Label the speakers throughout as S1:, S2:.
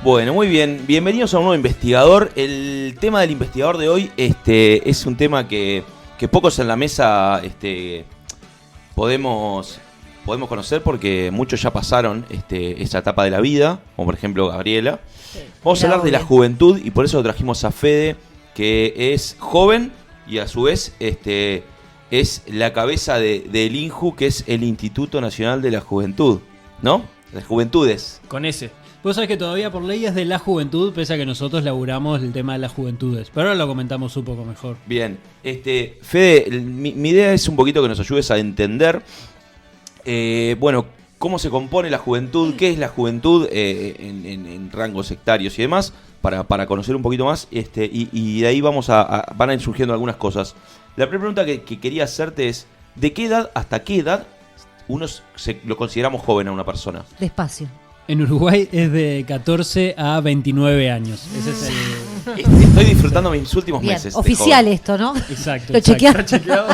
S1: Bueno, muy bien. Bienvenidos a un nuevo investigador. El tema del investigador de hoy es un tema que pocos en la mesa podemos conocer porque muchos ya pasaron esa etapa de la vida, como por ejemplo Gabriela.
S2: Sí,
S1: vamos a hablar de la juventud y por eso lo trajimos a Fede, que es joven y a su vez es la cabeza del INJU, que es el Instituto Nacional de la Juventud, ¿no? Las Juventudes.
S3: Con ese. Vos sabés que todavía por ley es de la juventud, pese a que nosotros laburamos el tema de las juventudes. Pero ahora lo comentamos un poco mejor.
S1: Bien. Fede, mi idea es un poquito que nos ayudes a entender, cómo se compone la juventud, qué es la juventud en rangos sectarios y demás, para conocer un poquito más, y de ahí van a ir surgiendo algunas cosas. La primera pregunta que quería hacerte es, ¿de qué edad hasta qué edad lo consideramos joven a una persona?
S2: Despacio.
S3: En Uruguay es de 14 a 29 años. Ese es
S1: Estoy disfrutando mis últimos
S2: Bien,
S1: meses.
S2: oficial esto, ¿no?
S3: Exacto.
S2: Lo
S3: Está chequeado.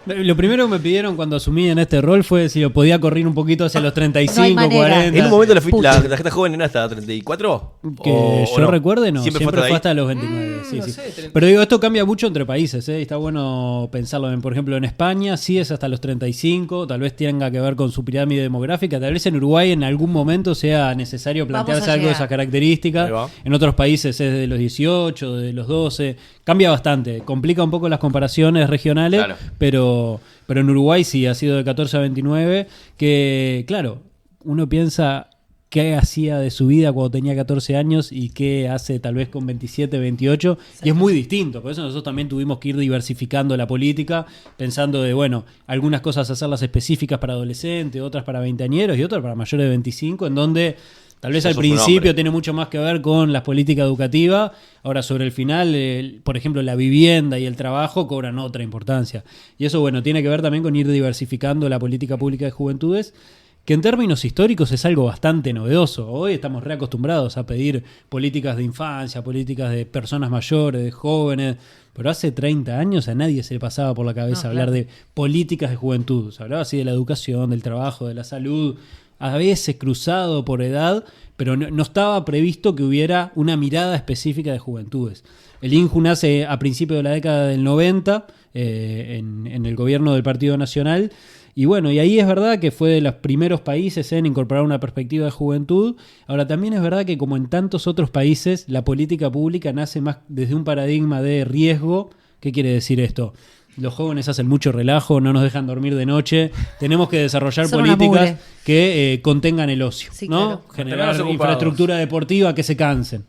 S3: Lo primero que me pidieron cuando asumí en este rol fue si lo podía correr un poquito hacia los 35,
S2: No hay
S3: 40.
S4: En un momento la gente joven era hasta 34.
S3: Que yo recuerde, no. Siempre fue
S4: ahí.
S3: hasta los 29. Sí.
S4: Sé,
S3: Pero digo, esto cambia mucho entre países, ¿eh? Está bueno pensarlo. Por ejemplo, en España sí es hasta los 35. Tal vez tenga que ver con su pirámide demográfica. Tal vez en Uruguay en algún momento sea necesario plantearse algo de esas características. En otros países es de los 18, de los 12. Cambia bastante. Complica un poco las comparaciones regionales. Claro. Pero en Uruguay sí ha sido de 14 a 29. Que, claro, uno piensa qué hacía de su vida cuando tenía 14 años y qué hace tal vez con 27, 28, y es muy distinto. Por eso nosotros también tuvimos que ir diversificando la política, pensando de, algunas cosas hacerlas específicas para adolescentes, otras para veinteañeros y otras para mayores de 25, en donde tal vez al principio tiene mucho más que ver con las políticas educativas. Ahora, sobre el final, por ejemplo, la vivienda y el trabajo cobran otra importancia. Y eso, tiene que ver también con ir diversificando la política pública de juventudes, que en términos históricos es algo bastante novedoso. Hoy estamos reacostumbrados a pedir políticas de infancia, políticas de personas mayores, de jóvenes, pero hace 30 años a nadie se le pasaba por la cabeza hablar de políticas de juventud. Se hablaba así de la educación, del trabajo, de la salud, a veces cruzado por edad, pero no estaba previsto que hubiera una mirada específica de juventudes. El INJU nace a principios de la década del 90, en el gobierno del Partido Nacional. Y y ahí es verdad que fue de los primeros países en incorporar una perspectiva de juventud. Ahora, también es verdad que como en tantos otros países, la política pública nace más desde un paradigma de riesgo. ¿Qué quiere decir esto? Los jóvenes hacen mucho relajo, no nos dejan dormir de noche. Tenemos que desarrollar políticas que contengan el ocio, sí, ¿no? Claro. Generar infraestructura deportiva, que se cansen.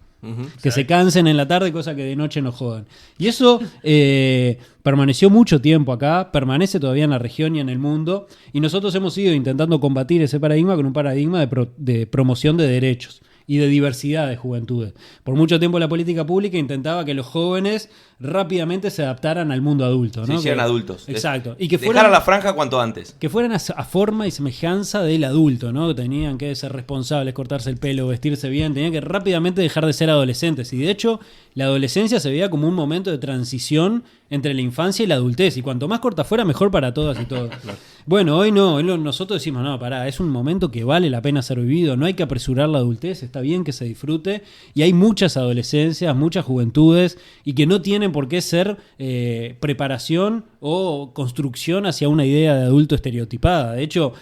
S3: Que se cansen en la tarde, cosa que de noche no jodan. Y eso permaneció mucho tiempo acá, permanece todavía en la región y en el mundo, y nosotros hemos ido intentando combatir ese paradigma con un paradigma de promoción de derechos y de diversidad de juventudes. Por mucho tiempo la política pública intentaba que los jóvenes rápidamente se adaptaran al mundo adulto, ¿no?
S1: Se hicieran adultos.
S3: Exacto. Y que
S1: fueran a la franja cuanto antes.
S3: Que fueran a forma y semejanza del adulto, ¿no? Que tenían que ser responsables, cortarse el pelo, vestirse bien, tenían que rápidamente dejar de ser adolescentes. Y de hecho, la adolescencia se veía como un momento de transición entre la infancia y la adultez. Y cuanto más corta fuera, mejor para todas y todos. Hoy no. Nosotros decimos, es un momento que vale la pena ser vivido. No hay que apresurar la adultez, está bien que se disfrute. Y hay muchas adolescencias, muchas juventudes, y que no tienen por qué ser preparación o construcción hacia una idea de adulto estereotipada. De hecho,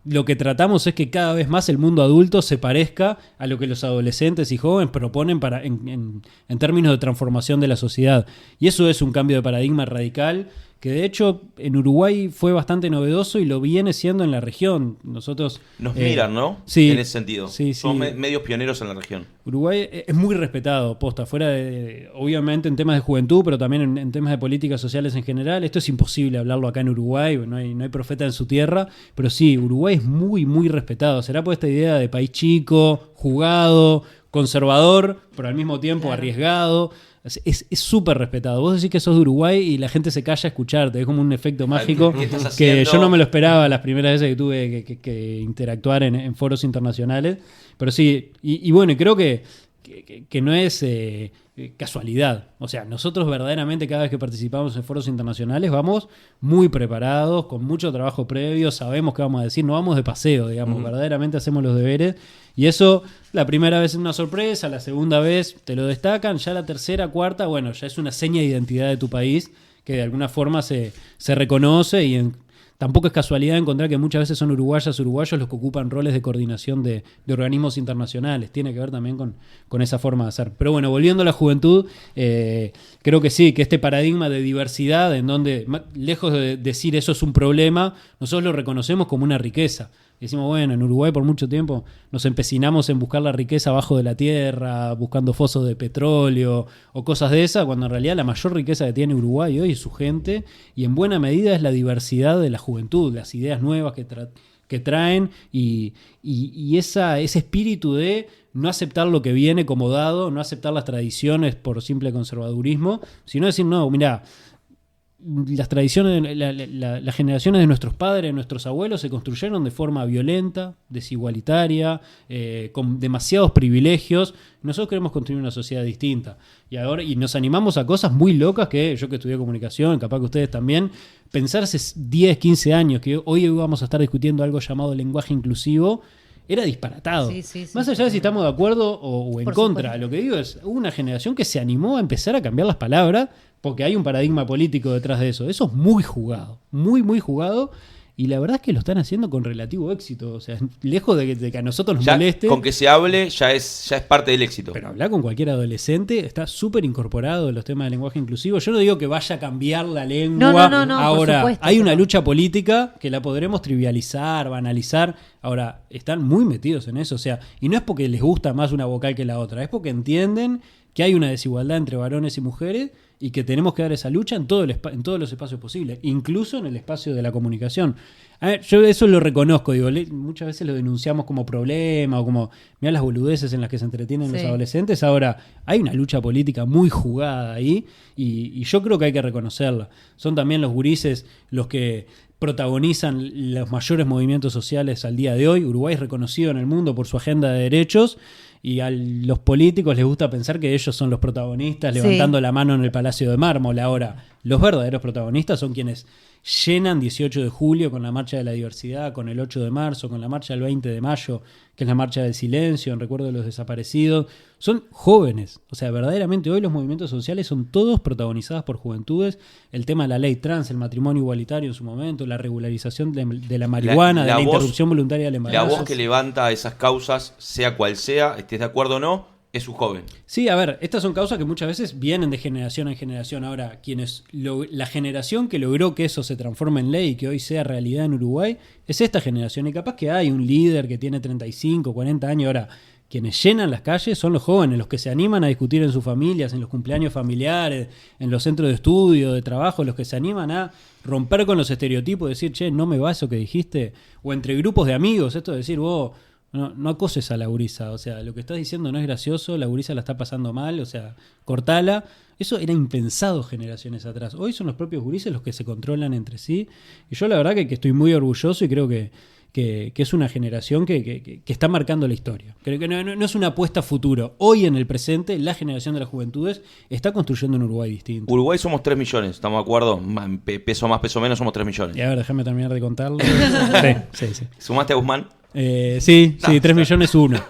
S3: lo que tratamos es que cada vez más el mundo adulto se parezca a lo que los adolescentes y jóvenes proponen en términos de transformación de la sociedad. Y eso es un cambio de paradigma radical que de hecho en Uruguay fue bastante novedoso y lo viene siendo en la región. Nosotros
S1: nos miran, ¿no?
S3: Sí,
S1: en ese sentido.
S3: Sí.
S1: Somos medios pioneros en la región.
S3: Uruguay es muy respetado, posta, fuera de, obviamente en temas de juventud, pero también en temas de políticas sociales en general. Esto es imposible hablarlo acá en Uruguay, no hay profeta en su tierra, pero sí, Uruguay es muy, muy respetado. Será por esta idea de país chico, jugado, conservador, pero al mismo tiempo arriesgado. Es súper respetado. Vos decís que sos de Uruguay y la gente se calla a escucharte. Es como un efecto mágico que yo no me lo esperaba las primeras veces que tuve que interactuar en foros internacionales. Pero sí, y bueno, creo que que no es casualidad. O sea, nosotros verdaderamente cada vez que participamos en foros internacionales vamos muy preparados, con mucho trabajo previo, sabemos qué vamos a decir, no vamos de paseo, digamos, verdaderamente hacemos los deberes. Y eso, la primera vez es una sorpresa, la segunda vez te lo destacan, ya la tercera, cuarta, bueno, ya es una seña de identidad de tu país que de alguna forma se reconoce y tampoco es casualidad encontrar que muchas veces son uruguayos los que ocupan roles de coordinación de organismos internacionales. Tiene que ver también con esa forma de hacer. Pero bueno, volviendo a la juventud, creo que sí, que este paradigma de diversidad, en donde, lejos de decir eso es un problema, nosotros lo reconocemos como una riqueza. Decimos, bueno, en Uruguay por mucho tiempo nos empecinamos en buscar la riqueza abajo de la tierra, buscando pozos de petróleo o cosas de esas, cuando en realidad la mayor riqueza que tiene Uruguay hoy es su gente, y en buena medida es la diversidad de la juventud, las ideas nuevas que traen y ese espíritu de no aceptar lo que viene como dado, no aceptar las tradiciones por simple conservadurismo, sino decir, no, mirá, las tradiciones, las generaciones de nuestros padres, de nuestros abuelos se construyeron de forma violenta, desigualitaria, con demasiados privilegios. Nosotros queremos construir una sociedad distinta. Y nos animamos a cosas muy locas que yo que estudié comunicación, capaz que ustedes también, pensar hace 10, 15 años que hoy vamos a estar discutiendo algo llamado lenguaje inclusivo, era disparatado. Sí, más allá de si estamos de acuerdo o en contra. Supuesto. Lo que digo es, hubo una generación que se animó a empezar a cambiar las palabras porque hay un paradigma político detrás de eso. Eso es muy jugado, muy, muy jugado. Y la verdad es que lo están haciendo con relativo éxito. O sea, lejos de que a nosotros nos moleste.
S1: Con que se hable ya es parte del éxito.
S3: Pero hablar con cualquier adolescente está súper incorporado en los temas de lenguaje inclusivo. Yo no digo que vaya a cambiar la lengua. No, ahora, por supuesto, hay una lucha política que la podremos trivializar, banalizar. Ahora, están muy metidos en eso. O sea, y no es porque les gusta más una vocal que la otra. Es porque entienden que hay una desigualdad entre varones y mujeres y que tenemos que dar esa lucha en todos los espacios posibles, incluso en el espacio de la comunicación. A ver, yo eso lo reconozco, digo, muchas veces lo denunciamos como problema o como, mirá las boludeces en las que se entretienen los adolescentes. Ahora, hay una lucha política muy jugada ahí y yo creo que hay que reconocerla. Son también los gurises los que protagonizan los mayores movimientos sociales al día de hoy. Uruguay es reconocido en el mundo por su agenda de derechos y a los políticos les gusta pensar que ellos son los protagonistas levantando la mano en el Palacio de Mármol. Ahora, los verdaderos protagonistas son quienes llenan 18 de julio con la Marcha de la Diversidad, con el 8 de marzo, con la Marcha del 20 de mayo, que es la Marcha del Silencio, en recuerdo de los desaparecidos. Son jóvenes. O sea, verdaderamente hoy los movimientos sociales son todos protagonizados por juventudes. El tema de la ley trans, el matrimonio igualitario en su momento, la regularización de la marihuana, de la interrupción voluntaria del embarazo.
S1: La voz que levanta esas causas, sea cual sea, estés de acuerdo o no, es un joven.
S3: Sí, a ver, estas son causas que muchas veces vienen de generación en generación. Ahora, la generación que logró que eso se transforme en ley y que hoy sea realidad en Uruguay, es esta generación. Y capaz que hay un líder que tiene 35, 40 años. Ahora, quienes llenan las calles son los jóvenes, los que se animan a discutir en sus familias, en los cumpleaños familiares, en los centros de estudio, de trabajo, los que se animan a romper con los estereotipos, decir, che, no me va eso que dijiste. O entre grupos de amigos, esto de decir, vos... No acoses a la gurisa, o sea, lo que estás diciendo no es gracioso, la gurisa la está pasando mal, o sea, cortala. Eso era impensado generaciones atrás. Hoy son los propios gurises los que se controlan entre sí. Y yo la verdad que estoy muy orgulloso y creo que es una generación que está marcando la historia. Creo que no es una apuesta a futuro. Hoy en el presente, la generación de las juventudes está construyendo un Uruguay distinto.
S1: Uruguay somos 3 millones, ¿estamos de acuerdo? Peso más, peso menos, somos 3 millones.
S3: Y a ver, déjame terminar de contarlo. Sí.
S1: ¿Sumaste a Guzmán?
S3: Sí, 3 millones 1.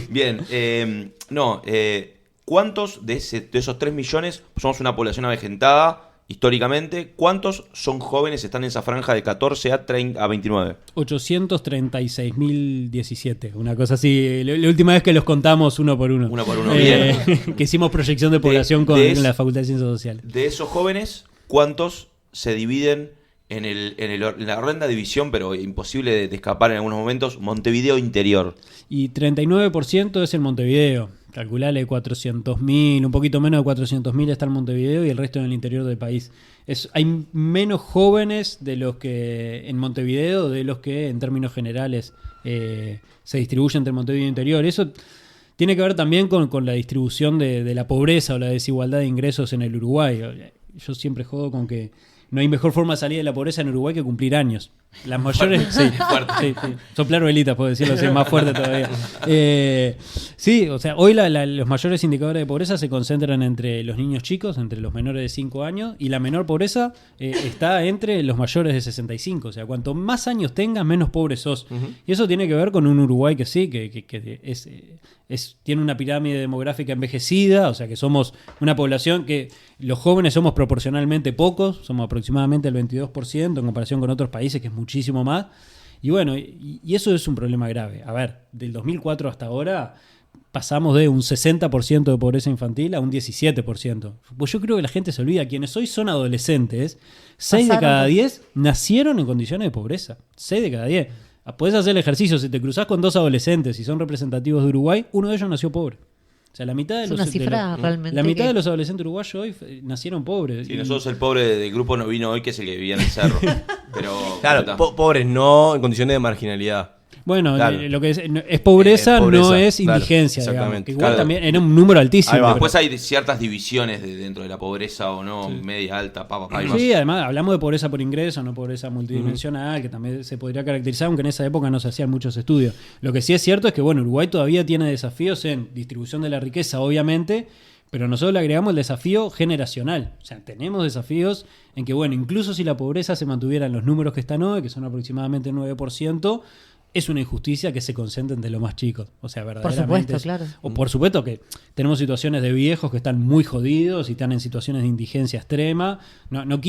S1: Bien, ¿cuántos de esos 3 millones somos una población avejentada históricamente? ¿Cuántos son jóvenes, están en esa franja de 14 a 29?
S3: 836.017, una cosa así. La última vez que los contamos uno por uno.
S1: Uno por uno, bien.
S3: Que hicimos proyección de población con la Facultad de Ciencias Sociales.
S1: De esos jóvenes, ¿cuántos se dividen en la horrenda división, pero imposible de escapar en algunos momentos, Montevideo interior?
S3: Y 39% es el Montevideo. Calculale 400.000, un poquito menos de 400.000 está en Montevideo y el resto en el interior del país. Hay menos jóvenes de los que en Montevideo de los que en términos generales se distribuyen entre Montevideo e interior. Eso tiene que ver también con la distribución de la pobreza o la desigualdad de ingresos en el Uruguay. Yo siempre jodo con que no hay mejor forma de salir de la pobreza en Uruguay que cumplir años. Las mayores, sí, sí. Soplar velitas, puedo decirlo así, más fuerte todavía. Sí, o sea, hoy los mayores indicadores de pobreza se concentran entre los niños chicos, entre los menores de 5 años, y la menor pobreza está entre los mayores de 65. O sea, cuanto más años tengas, menos pobre sos. Y eso tiene que ver con un Uruguay que sí, que tiene una pirámide demográfica envejecida, o sea que somos una población que los jóvenes somos proporcionalmente pocos, somos aproximadamente el 22% en comparación con otros países que es muchísimo más. Y bueno, y eso es un problema grave. A ver, del 2004 hasta ahora pasamos de un 60% de pobreza infantil a un 17%. Pues yo creo que la gente se olvida, quienes hoy son adolescentes, 6 de cada 10 nacieron en condiciones de pobreza. 6 de cada 10. Podés hacer el ejercicio, si te cruzás con 2 adolescentes y son representativos de Uruguay, uno de ellos nació pobre. O sea, la mitad de los adolescentes uruguayos hoy nacieron pobres.
S1: Y nosotros el pobre del grupo no vino hoy, que es el que vivía en el cerro. Pero
S4: claro, pobres no en condiciones de marginalidad.
S3: Bueno,
S4: claro.
S3: Lo que es pobreza, no es indigencia,
S4: claro,
S3: digamos. Que igual también era un número altísimo.
S1: Después hay ciertas divisiones dentro de la pobreza o no, media, alta,
S3: Sí, además hablamos de pobreza por ingreso, no pobreza multidimensional, que también se podría caracterizar, aunque en esa época no se hacían muchos estudios. Lo que sí es cierto es que bueno, Uruguay todavía tiene desafíos en distribución de la riqueza, obviamente, pero nosotros le agregamos el desafío generacional. O sea, tenemos desafíos en que, bueno, incluso si la pobreza se mantuviera en los números que están hoy, que son aproximadamente 9%, es una injusticia que se concentren de los más chicos. O sea, verdaderamente.
S2: Por supuesto, claro.
S3: O por supuesto que tenemos situaciones de viejos que están muy jodidos y están en situaciones de indigencia extrema. No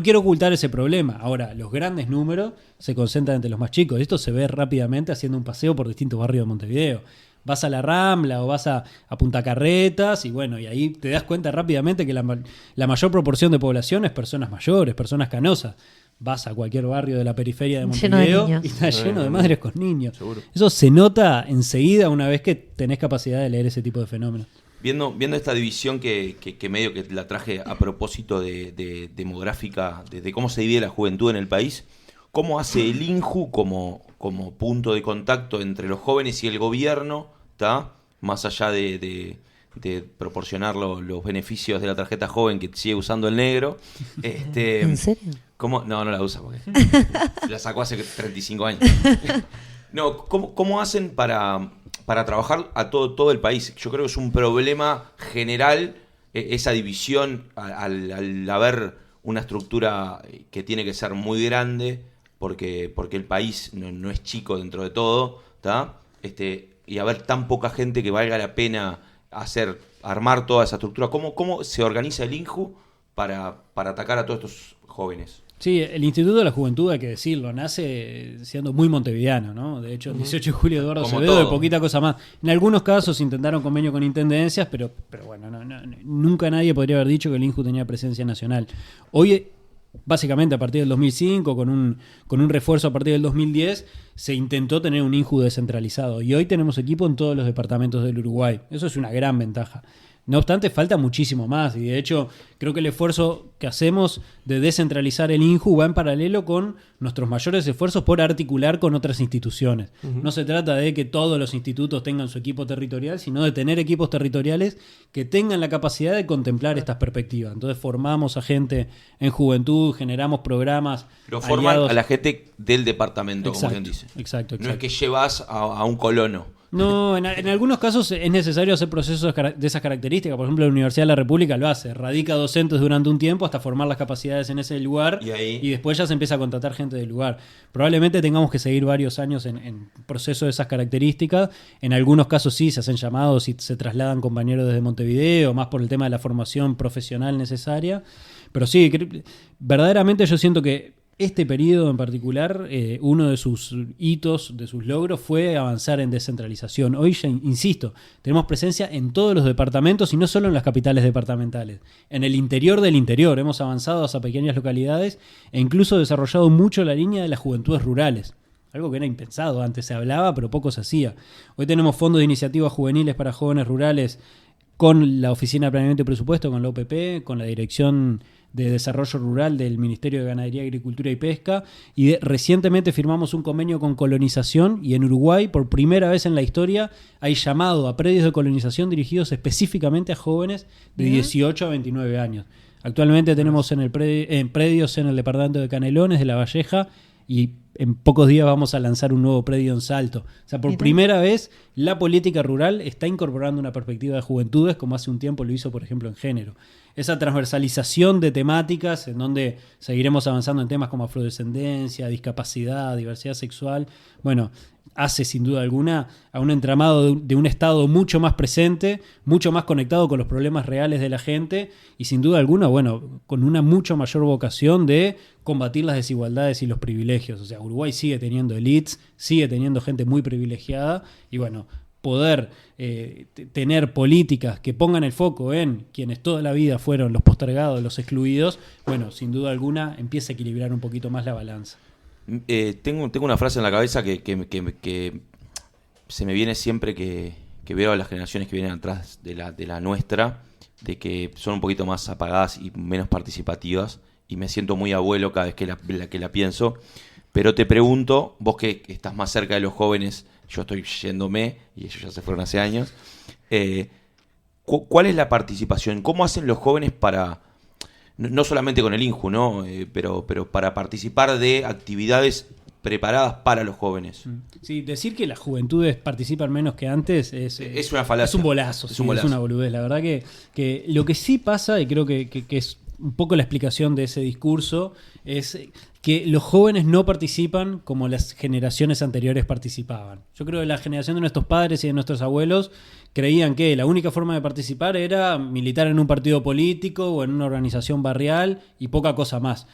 S3: quiero ocultar ese problema. Ahora, los grandes números se concentran entre los más chicos. Esto se ve rápidamente haciendo un paseo por distintos barrios de Montevideo. Vas a la Rambla o vas a Punta Carretas y bueno, y ahí te das cuenta rápidamente que la mayor proporción de población es personas mayores, personas canosas. Vas a cualquier barrio de la periferia de Montevideo y está lleno de madres con niños. Seguro. Eso se nota enseguida una vez que tenés capacidad de leer ese tipo de fenómenos.
S1: Viendo esta división que medio que la traje a propósito de demográfica, de cómo se divide la juventud en el país, ¿cómo hace el INJU como punto de contacto entre los jóvenes y el gobierno, ¿tá? Más allá de proporcionar los beneficios de la tarjeta joven que sigue usando el negro?
S2: ¿En serio?
S1: ¿Cómo? No la usa porque la sacó hace 35 años. No, ¿cómo hacen para trabajar a todo el país? Yo creo que es un problema general esa división al haber una estructura que tiene que ser muy grande porque el país no es chico dentro de todo, ¿tá? Y haber tan poca gente que valga la pena armar toda esa estructura. ¿Cómo se organiza el INJU para atacar a todos estos jóvenes?
S3: Sí, el Instituto de la Juventud, hay que decirlo, nace siendo muy montevideano, ¿no? De hecho, el 18 de julio Eduardo Acevedo, de poquita cosa más. En algunos casos intentaron convenio con intendencias, pero bueno, nunca nadie podría haber dicho que el INJU tenía presencia nacional. Hoy, básicamente a partir del 2005, con un refuerzo a partir del 2010, se intentó tener un INJU descentralizado. Y hoy tenemos equipo en todos los departamentos del Uruguay. Eso es una gran ventaja. No obstante, falta muchísimo más y de hecho creo que el esfuerzo que hacemos de descentralizar el INJU va en paralelo con nuestros mayores esfuerzos por articular con otras instituciones. No se trata de que todos los institutos tengan su equipo territorial, sino de tener equipos territoriales que tengan la capacidad de contemplar estas perspectivas. Entonces formamos a gente en juventud, generamos programas.
S1: Lo forman a la gente del departamento,
S3: exacto,
S1: como quien dice.
S3: Exacto.
S1: No es que llevas a un colono.
S3: No, en algunos casos es necesario hacer procesos de esas características. Por ejemplo, la Universidad de la República lo hace. Radica docentes durante un tiempo hasta formar las capacidades en ese lugar y después ya se empieza a contratar gente del lugar. Probablemente tengamos que seguir varios años en proceso de esas características. En algunos casos sí se hacen llamados y se trasladan compañeros desde Montevideo, más por el tema de la formación profesional necesaria. Pero sí, verdaderamente yo siento que este periodo en particular, uno de sus hitos, de sus logros, fue avanzar en descentralización. Hoy, ya insisto, tenemos presencia en todos los departamentos y no solo en las capitales departamentales. En el interior del interior hemos avanzado hacia pequeñas localidades e incluso desarrollado mucho la línea de las juventudes rurales. Algo que era impensado, antes se hablaba pero poco se hacía. Hoy tenemos fondos de iniciativas juveniles para jóvenes rurales con la Oficina de Planeamiento y Presupuesto, con la OPP, con la Dirección de Desarrollo Rural del Ministerio de Ganadería, Agricultura y Pesca, y recientemente firmamos un convenio con Colonización, y en Uruguay, por primera vez en la historia, hay llamado a predios de colonización dirigidos específicamente a jóvenes de 18 a 29 años. Actualmente tenemos en predios en el departamento de Canelones, de La Valleja, y en pocos días vamos a lanzar un nuevo predio en Salto. O sea, por primera vez la política rural está incorporando una perspectiva de juventudes, como hace un tiempo lo hizo, por ejemplo, en género. Esa transversalización de temáticas en donde seguiremos avanzando en temas como afrodescendencia, discapacidad, diversidad sexual, bueno, hace sin duda alguna a un entramado de un Estado mucho más presente, mucho más conectado con los problemas reales de la gente y sin duda alguna, bueno, con una mucho mayor vocación de combatir las desigualdades y los privilegios. O sea, Uruguay sigue teniendo elites, sigue teniendo gente muy privilegiada y bueno, poder tener políticas que pongan el foco en quienes toda la vida fueron los postergados, los excluidos, bueno, sin duda alguna empieza a equilibrar un poquito más la balanza.
S1: Tengo una frase en la cabeza que se me viene siempre que veo a las generaciones que vienen atrás de la nuestra, de que son un poquito más apagadas y menos participativas, y me siento muy abuelo cada vez que la pienso. Pero te pregunto, vos que estás más cerca de los jóvenes, yo estoy yéndome, y ellos ya se fueron hace años, ¿cuál es la participación? ¿Cómo hacen los jóvenes para, no solamente con el INJU, ¿no? pero para participar de actividades preparadas para los jóvenes?
S3: Sí, decir que las juventudes participan menos que antes
S1: es una falacia.
S3: Es un bolazo, es una boludez. La verdad que lo que sí pasa, y creo que es un poco la explicación de ese discurso, es que los jóvenes no participan como las generaciones anteriores participaban. Yo creo que la generación de nuestros padres y de nuestros abuelos creían que la única forma de participar era militar en un partido político o en una organización barrial y poca cosa más.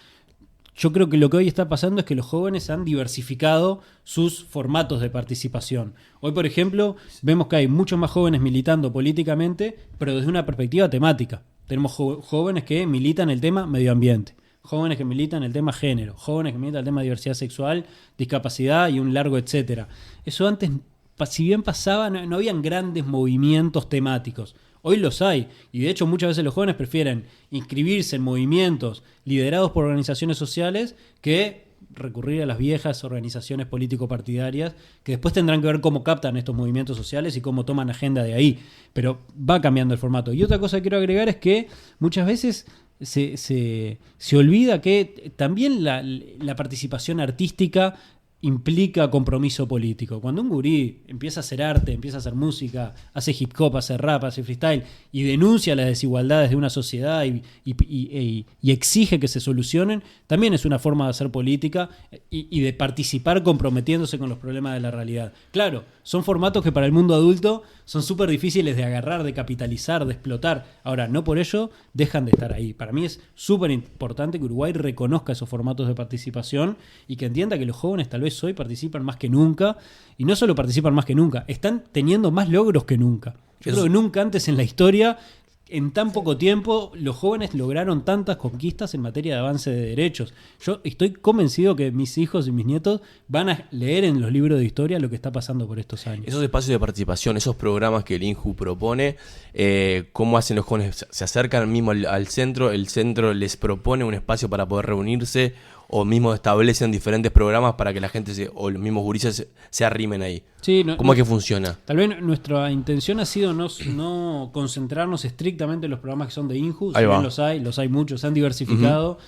S3: Yo creo que lo que hoy está pasando es que los jóvenes han diversificado sus formatos de participación. Hoy, por ejemplo, vemos que hay muchos más jóvenes militando políticamente, pero desde una perspectiva temática. Tenemos jóvenes que militan el tema medio ambiente, jóvenes que militan el tema género, jóvenes que militan el tema diversidad sexual, discapacidad y un largo etcétera. Eso antes, si bien pasaba, no habían grandes movimientos temáticos. Hoy los hay, y de hecho muchas veces los jóvenes prefieren inscribirse en movimientos liderados por organizaciones sociales que recurrir a las viejas organizaciones político-partidarias que después tendrán que ver cómo captan estos movimientos sociales y cómo toman agenda de ahí. Pero va cambiando el formato. Y otra cosa que quiero agregar es que muchas veces se olvida que también la participación artística implica compromiso político. Cuando un gurí empieza a hacer arte, empieza a hacer música, hace hip hop, hace rap, hace freestyle y denuncia las desigualdades de una sociedad y exige que se solucionen, también es una forma de hacer política y de participar comprometiéndose con los problemas de la realidad. Claro, son formatos que para el mundo adulto son súper difíciles de agarrar, de capitalizar, de explotar. Ahora, no por ello dejan de estar ahí. Para mí es súper importante que Uruguay reconozca esos formatos de participación y que entienda que los jóvenes tal vez hoy participan más que nunca, y no solo participan más que nunca, están teniendo más logros que nunca. Yo creo que nunca antes en la historia, en tan poco tiempo, los jóvenes lograron tantas conquistas en materia de avance de derechos. Yo estoy convencido que mis hijos y mis nietos van a leer en los libros de historia lo que está pasando por estos años.
S4: Esos espacios de participación, esos programas que el INJU propone, ¿cómo hacen los jóvenes? ¿Se acercan mismo al centro? ¿El centro les propone un espacio para poder reunirse? ¿O mismo establecen diferentes programas para que la gente o los mismos gurises se arrimen ahí?
S3: Sí,
S4: ¿Cómo es que funciona?
S3: Tal vez nuestra intención ha sido no concentrarnos estrictamente en los programas que son de INJU. Si bien los hay muchos, se han diversificado.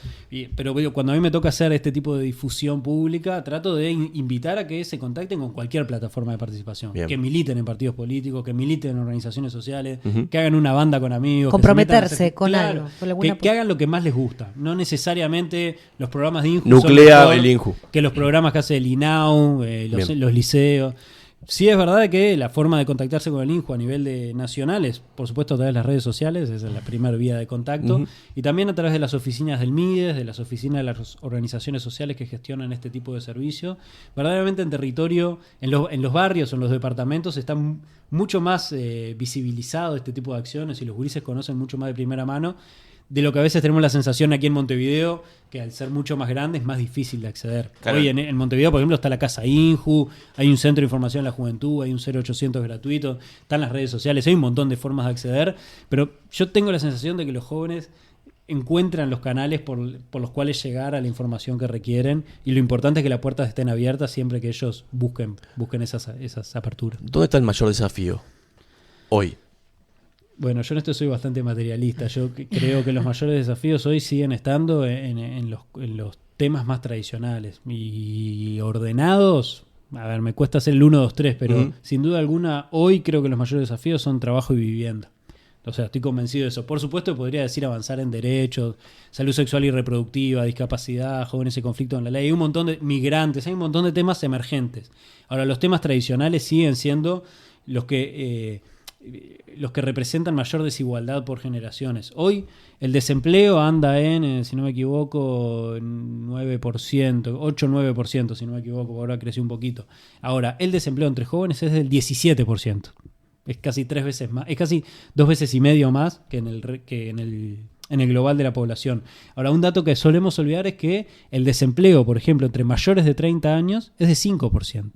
S3: Pero cuando a mí me toca hacer este tipo de difusión pública, trato de invitar a que se contacten con cualquier plataforma de participación. Bien. Que militen en partidos políticos, que militen en organizaciones sociales, que hagan una banda con amigos.
S5: Comprometerse con algo.
S3: Que hagan lo que más les gusta. No necesariamente los programas de INJU
S4: nuclea el INJU.
S3: Que los programas que hace el INAU, los liceos. Sí es verdad que la forma de contactarse con el INJU a nivel de nacionales, por supuesto a través de las redes sociales, esa es la primera vía de contacto, y también a través de las oficinas del MIDES, de las oficinas de las organizaciones sociales que gestionan este tipo de servicio. Verdaderamente en territorio, en los barrios, en los departamentos, está mucho más visibilizado este tipo de acciones y los gurises conocen mucho más de primera mano de lo que a veces tenemos la sensación aquí en Montevideo, que al ser mucho más grande es más difícil de acceder. Claro. Hoy en Montevideo, por ejemplo, está la Casa INJU, hay un centro de información de la juventud, hay un 0800 gratuito, están las redes sociales, hay un montón de formas de acceder, pero yo tengo la sensación de que los jóvenes encuentran los canales por los cuales llegar a la información que requieren, y lo importante es que las puertas estén abiertas siempre que ellos busquen esas aperturas.
S4: ¿Dónde está el mayor desafío hoy?
S3: Bueno, yo en esto soy bastante materialista. Yo creo que los mayores desafíos hoy siguen estando en los temas más tradicionales y ordenados. A ver, me cuesta hacer el 1, 2, 3, pero sin duda alguna hoy creo que los mayores desafíos son trabajo y vivienda. O sea, estoy convencido de eso. Por supuesto, podría decir avanzar en derechos, salud sexual y reproductiva, discapacidad, jóvenes y conflicto en la ley. Hay un montón de migrantes, hay un montón de temas emergentes. Ahora, los temas tradicionales siguen siendo los que representan mayor desigualdad por generaciones. Hoy el desempleo anda en, si no me equivoco, 9%, 8-9%, si no me equivoco, ahora creció un poquito. Ahora, el desempleo entre jóvenes es del 17%. Es casi 3 veces más, es casi 2 veces y medio más que en el global de la población. Ahora, un dato que solemos olvidar es que el desempleo, por ejemplo, entre mayores de 30 años es de 5%.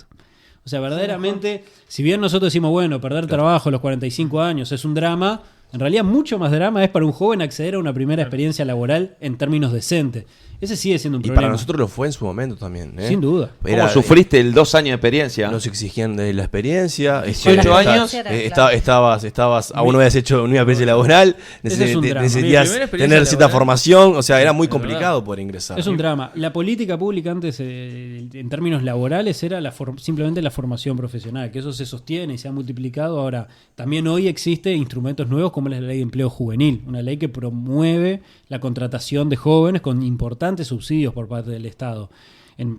S3: O sea, verdaderamente, si bien nosotros decimos, bueno, perder trabajo a los 45 años es un drama, en realidad mucho más drama es para un joven acceder a una primera experiencia laboral en términos decentes. Ese sigue siendo un problema.
S4: Y para nosotros lo fue en su momento también.
S3: Sin duda.
S1: ¿Cómo sufriste el 2 años de experiencia?
S4: Nos exigían de la experiencia.
S1: 18 años.
S4: Estabas aún no habías hecho una experiencia laboral. Necesitías tener cierta formación. O sea, era muy complicado poder ingresar.
S3: Es un drama. La política pública antes, en términos laborales, era simplemente la formación profesional, que eso se sostiene y se ha multiplicado. Ahora, también hoy existen instrumentos nuevos como es la Ley de Empleo Juvenil, una ley que promueve la contratación de jóvenes con importantes subsidios por parte del Estado.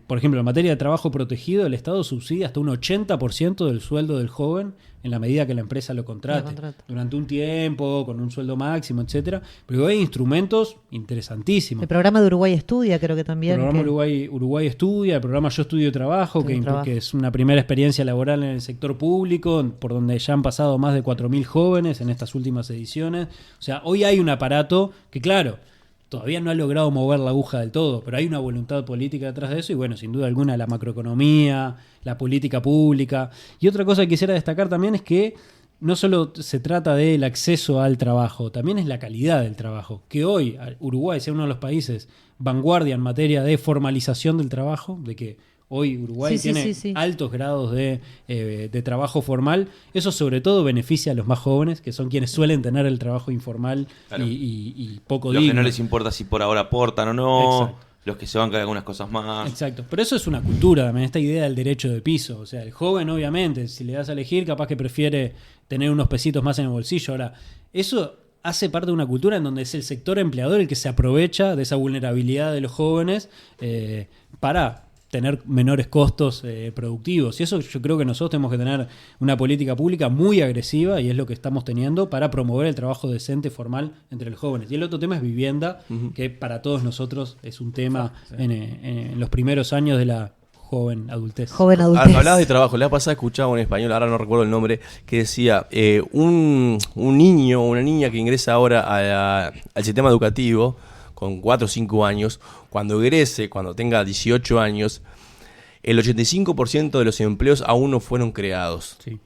S3: Por ejemplo, en materia de trabajo protegido, el Estado subsidia hasta un 80% del sueldo del joven en la medida que la empresa lo contrate. Durante un tiempo, con un sueldo máximo, etcétera. Pero hay instrumentos interesantísimos.
S2: El programa de Uruguay Estudia, creo que también.
S3: El programa Uruguay Estudia, el programa Yo Estudio Trabajo, que es una primera experiencia laboral en el sector público, por donde ya han pasado más de 4.000 jóvenes en estas últimas ediciones. O sea, hoy hay un aparato que, claro, todavía no ha logrado mover la aguja del todo, pero hay una voluntad política detrás de eso y bueno, sin duda alguna la macroeconomía, la política pública. Y otra cosa que quisiera destacar también es que no solo se trata del acceso al trabajo, también es la calidad del trabajo. Que hoy Uruguay sea uno de los países vanguardia en materia de formalización del trabajo, de que hoy Uruguay tiene altos grados de trabajo formal. Eso sobre todo beneficia a los más jóvenes, que son quienes suelen tener el trabajo informal y poco digno.
S1: Los que no les importa si por ahora aportan o no.
S3: Exacto.
S1: Los que se bancan algunas cosas más.
S3: Exacto. Pero eso es una cultura también, esta idea del derecho de piso. O sea, el joven obviamente, si le das a elegir, capaz que prefiere tener unos pesitos más en el bolsillo. Ahora, eso hace parte de una cultura en donde es el sector empleador el que se aprovecha de esa vulnerabilidad de los jóvenes para tener menores costos productivos. Y eso yo creo que nosotros tenemos que tener una política pública muy agresiva, y es lo que estamos teniendo para promover el trabajo decente, formal entre los jóvenes. Y el otro tema es vivienda, que para todos nosotros es un tema en los primeros años de la joven adultez.
S4: Hablabas de trabajo. La pasada escuchaba en español, ahora no recuerdo el nombre, que decía un niño o una niña que ingresa ahora al sistema educativo con 4 o 5 años, cuando egrese, cuando tenga 18 años, el 85% de los empleos aún no fueron creados.
S3: Sí.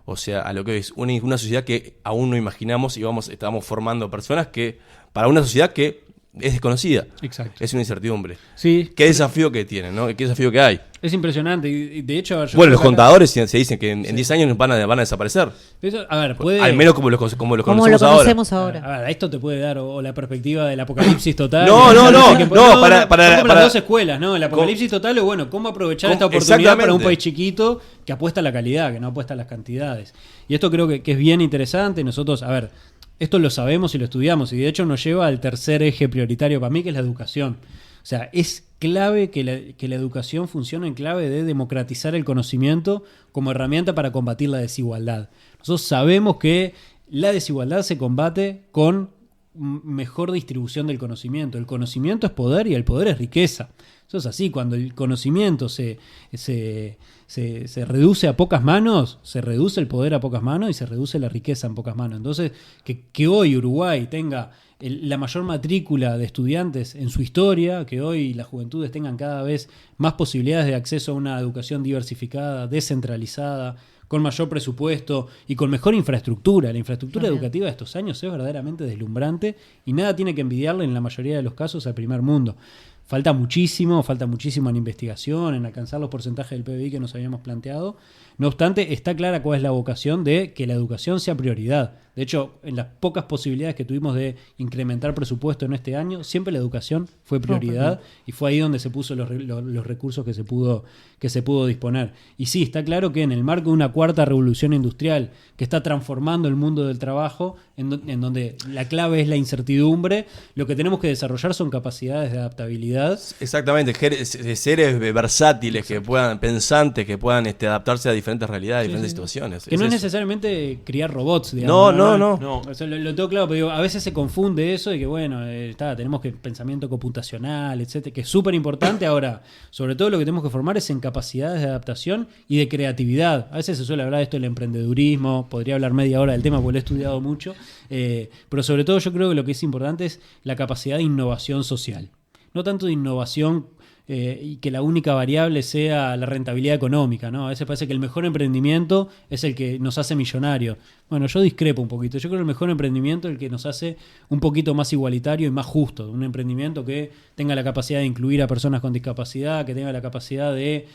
S4: O sea, a lo que es una sociedad que aún no imaginamos y estamos formando personas que, para una sociedad que es desconocida.
S3: Exacto.
S4: Es una incertidumbre.
S3: Sí.
S4: Qué desafío que tienen, ¿no? Qué desafío que hay.
S3: Es impresionante. Y de hecho,
S4: bueno, los contadores se dicen que en 10 años van a desaparecer.
S3: Eso, a ver, puede,
S4: al menos como lo conocemos
S3: ahora. A ver, esto te puede dar o la perspectiva del apocalipsis total.
S4: Para
S3: las dos escuelas, ¿no? El apocalipsis total o bueno, cómo aprovechar esta oportunidad para un país chiquito que apuesta a la calidad, que no apuesta a las cantidades. Y esto creo que es bien interesante. Nosotros, a ver, esto lo sabemos y lo estudiamos, y de hecho nos lleva al tercer eje prioritario para mí, que es la educación. O sea, es clave que la educación funcione en clave de democratizar el conocimiento como herramienta para combatir la desigualdad. Nosotros sabemos que la desigualdad se combate con mejor distribución del conocimiento. El conocimiento es poder y el poder es riqueza. Eso es así. Cuando el conocimiento se reduce a pocas manos, se reduce el poder a pocas manos y se reduce la riqueza en pocas manos. Entonces, que hoy Uruguay tenga la mayor matrícula de estudiantes en su historia, que hoy las juventudes tengan cada vez más posibilidades de acceso a una educación diversificada, descentralizada, con mayor presupuesto y con mejor infraestructura. La infraestructura educativa de estos años es verdaderamente deslumbrante y nada tiene que envidiarle en la mayoría de los casos al primer mundo. falta muchísimo en investigación, en alcanzar los porcentajes del PBI que nos habíamos planteado. No obstante, está clara cuál es la vocación de que la educación sea prioridad. De hecho, en las pocas posibilidades que tuvimos de incrementar presupuesto en este año, siempre la educación fue prioridad y fue ahí donde se puso los recursos que se pudo disponer. Y sí, está claro que en el marco de una cuarta revolución industrial que está transformando el mundo del trabajo, en donde la clave es la incertidumbre, lo que tenemos que desarrollar son capacidades de adaptabilidad.
S4: Exactamente, seres versátiles, que puedan, pensantes, que puedan adaptarse a diferentes realidades, diferentes situaciones.
S3: Que no es necesariamente criar robots, digamos.
S4: No.
S3: O sea, lo tengo claro, pero digo, a veces se confunde eso de que, bueno, tenemos que pensamiento computacional, etcétera, que es súper importante. Ahora, sobre todo lo que tenemos que formar es en capacidades de adaptación y de creatividad. A veces se suele hablar de esto del emprendedurismo, podría hablar media hora del tema porque lo he estudiado mucho, pero sobre todo yo creo que lo que es importante es la capacidad de innovación social. No tanto de innovación y que la única variable sea la rentabilidad económica, ¿no? A veces parece que el mejor emprendimiento es el que nos hace millonarios. Bueno, yo discrepo un poquito. Yo creo que el mejor emprendimiento es el que nos hace un poquito más igualitario y más justo. Un emprendimiento que tenga la capacidad de incluir a personas con discapacidad, que tenga la capacidad de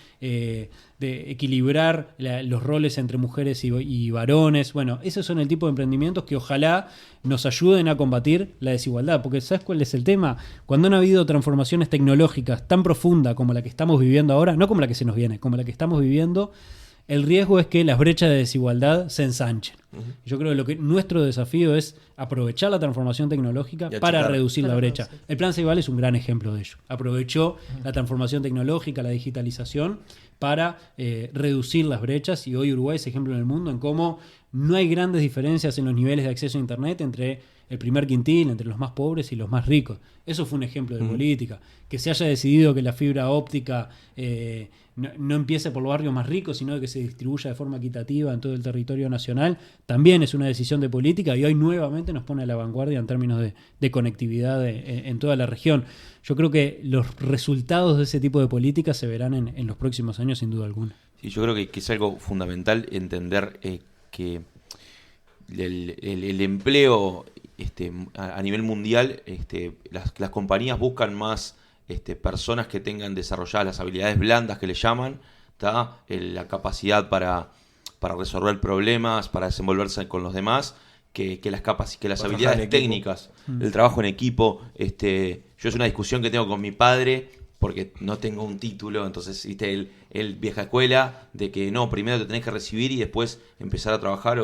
S3: equilibrar los roles entre mujeres y varones. Bueno, esos son el tipo de emprendimientos que ojalá nos ayuden a combatir la desigualdad. Porque ¿sabes cuál es el tema? Cuando han habido transformaciones tecnológicas tan profundas como la que estamos viviendo ahora, no como la que se nos viene, como la que estamos viviendo, el riesgo es que las brechas de desigualdad se ensanchen. Yo creo que nuestro desafío es aprovechar la transformación tecnológica para reducir la brecha. El Plan Ceibal es un gran ejemplo de ello. Aprovechó la transformación tecnológica, la digitalización, para reducir las brechas, y hoy Uruguay es ejemplo en el mundo en cómo no hay grandes diferencias en los niveles de acceso a Internet entre el primer quintil, entre los más pobres y los más ricos. Eso fue un ejemplo de política. Que se haya decidido que la fibra óptica no empiece por los barrios más ricos, sino que se distribuya de forma equitativa en todo el territorio nacional, también es una decisión de política, y hoy nuevamente nos pone a la vanguardia en términos de conectividad en toda la región. Yo creo que los resultados de ese tipo de políticas se verán en los próximos años, sin duda alguna.
S1: Sí, yo creo que es algo fundamental entender que el empleo a nivel mundial, las compañías buscan más personas que tengan desarrolladas las habilidades blandas que le llaman, la capacidad para resolver problemas, para desenvolverse con los demás, que las habilidades técnicas, el trabajo en equipo. Yo es una discusión que tengo con mi padre, porque no tengo un título, entonces él vieja escuela, de que no, primero te tenés que recibir y después empezar a trabajar.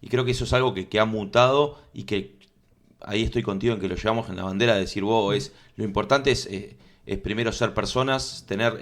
S1: Y creo que eso es algo que ha mutado, y que ahí estoy contigo en que lo llevamos en la bandera, de decir, lo importante es primero ser personas, tener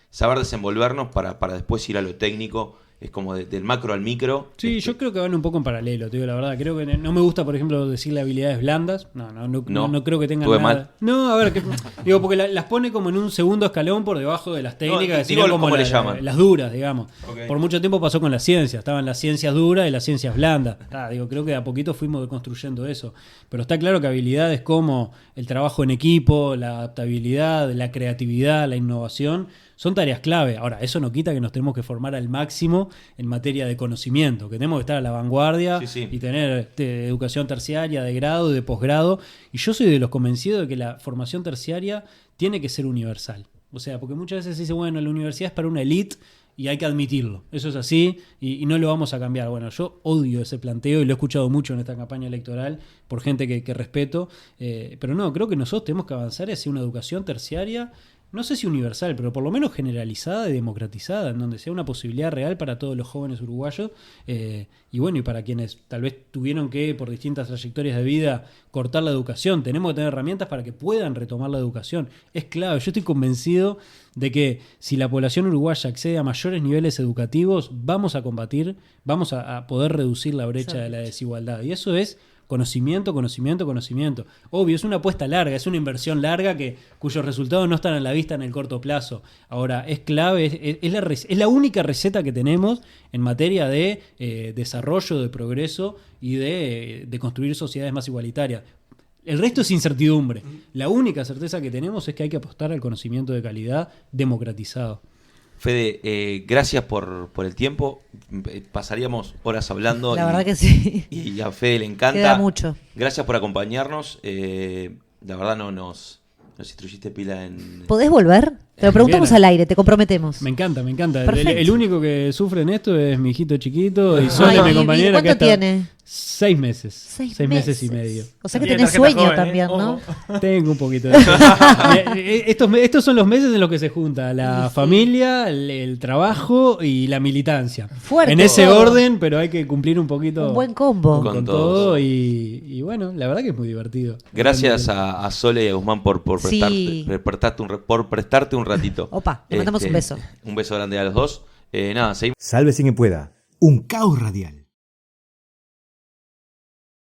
S1: saber desenvolvernos para después ir a lo técnico. Es como del macro al micro.
S3: Sí, yo creo que van un poco en paralelo, te digo la verdad. Creo que no me gusta, por ejemplo, decirle habilidades blandas. No creo que tengan nada.
S1: Mal.
S3: No, a ver, digo, porque las pone como en un segundo escalón por debajo de las técnicas.
S1: Digo, como le llaman.
S3: Las duras, digamos.
S1: Okay.
S3: Por mucho tiempo pasó con las ciencias. Estaban las ciencias duras y las ciencias blandas. Creo que de a poquito fuimos deconstruyendo eso. Pero está claro que habilidades como el trabajo en equipo, la adaptabilidad, la creatividad, la innovación, son tareas clave. Ahora, eso no quita que nos tenemos que formar al máximo en materia de conocimiento, que tenemos que estar a la vanguardia y tener educación terciaria, de grado y de posgrado. Y yo soy de los convencidos de que la formación terciaria tiene que ser universal. O sea, porque muchas veces se dice, bueno, la universidad es para una élite y hay que admitirlo. Eso es así y no lo vamos a cambiar. Bueno, yo odio ese planteo y lo he escuchado mucho en esta campaña electoral por gente que respeto. Pero no, creo que nosotros tenemos que avanzar hacia una educación terciaria, no sé si universal, pero por lo menos generalizada y democratizada, en donde sea una posibilidad real para todos los jóvenes uruguayos, y para quienes tal vez tuvieron que, por distintas trayectorias de vida, cortar la educación. Tenemos que tener herramientas para que puedan retomar la educación. Es clave. Yo estoy convencido de que si la población uruguaya accede a mayores niveles educativos, vamos a a poder reducir la brecha de la desigualdad. Y eso es conocimiento. Obvio, es una apuesta larga, es una inversión larga cuyos resultados no están a la vista en el corto plazo. Ahora, es clave, es la única receta que tenemos en materia de desarrollo, de progreso y de construir sociedades más igualitarias. El resto es incertidumbre. La única certeza que tenemos es que hay que apostar al conocimiento de calidad democratizado.
S1: Fede, gracias por el tiempo. Pasaríamos horas hablando.
S2: La verdad que sí.
S1: Y a Fede le encanta.
S2: Queda mucho.
S1: Gracias por acompañarnos. La verdad Nos instruiste pila en...
S2: ¿Podés volver? Te lo preguntamos
S3: Bien.
S2: al aire, te comprometemos.
S3: Me encanta, me encanta.
S2: Perfecto.
S3: El único que sufre en esto es mi hijito chiquito y Sole,
S2: Ay,
S3: mi
S2: ¿y
S3: compañera.
S2: cuánto
S3: que está
S2: tiene?
S3: 6 meses.
S2: 6
S3: meses y medio.
S2: O sea que
S5: Tiene
S2: tenés
S5: tarjeta
S2: sueño
S5: joven,
S2: también, ¿no?
S3: Tengo un poquito de eso. Estos son los meses en los que se junta la familia, el trabajo y la militancia.
S2: Fuerte
S3: en ese
S2: todo.
S3: orden, pero hay que cumplir un poquito
S2: Un buen combo.
S3: con
S1: Con
S3: todo
S1: todos.
S3: y bueno, la verdad que es muy divertido.
S1: Gracias a Sole y a Guzmán por
S2: Sí.
S1: prestarte un ratito.
S2: Opa, le mandamos un beso.
S1: Un beso grande a los dos. Nada, seguimos.
S6: Sálvese quien pueda. Un caos radial.